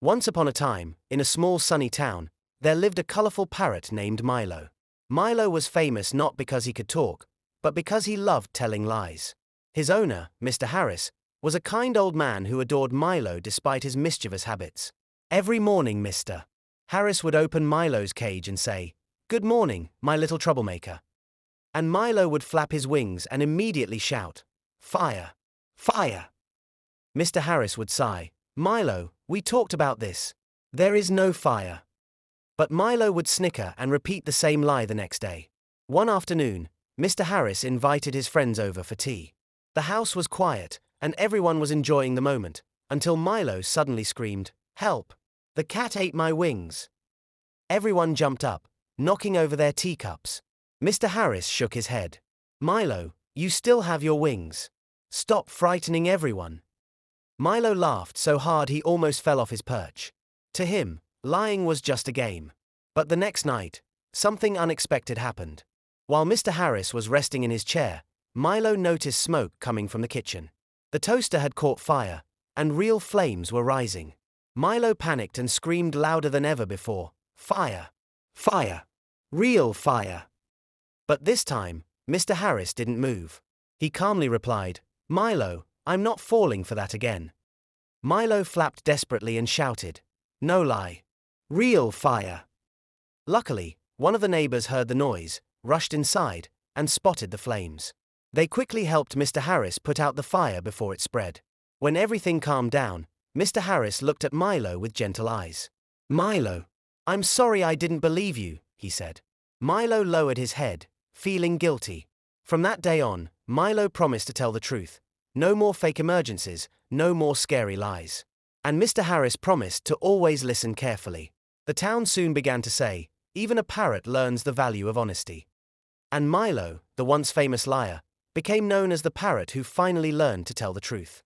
Once upon a time, in a small sunny town, there lived a colorful parrot named Milo. Milo was famous not because he could talk, but because he loved telling lies. His owner, Mr. Harris, was a kind old man who adored Milo despite his mischievous habits. Every morning, Mr. Harris would open Milo's cage and say, "Good morning, my little troublemaker." And Milo would flap his wings and immediately shout, "Fire! Fire!" Mr. Harris would sigh, "Milo, we talked about this. There is no fire." But Milo would snicker and repeat the same lie the next day. One afternoon, Mr. Harris invited his friends over for tea. The house was quiet, and everyone was enjoying the moment, until Milo suddenly screamed, "Help! The cat ate my wings!" Everyone jumped up, knocking over their teacups. Mr. Harris shook his head. "Milo, you still have your wings. Stop frightening everyone." Milo laughed so hard he almost fell off his perch. To him, lying was just a game. But the next night, something unexpected happened. While Mr. Harris was resting in his chair, Milo noticed smoke coming from the kitchen. The toaster had caught fire, and real flames were rising. Milo panicked and screamed louder than ever before, "Fire! Fire! Real fire!" But this time, Mr. Harris didn't move. He calmly replied, "Milo, I'm not falling for that again." Milo flapped desperately and shouted, "No lie. Real fire!" Luckily, one of the neighbors heard the noise, rushed inside, and spotted the flames. They quickly helped Mr. Harris put out the fire before it spread. When everything calmed down, Mr. Harris looked at Milo with gentle eyes. "Milo, I'm sorry I didn't believe you," he said. Milo lowered his head, feeling guilty. From that day on, Milo promised to tell the truth. No more fake emergencies, no more scary lies. And Mr. Harris promised to always listen carefully. The town soon began to say, "Even a parrot learns the value of honesty." And Milo, the once famous liar, became known as the parrot who finally learned to tell the truth.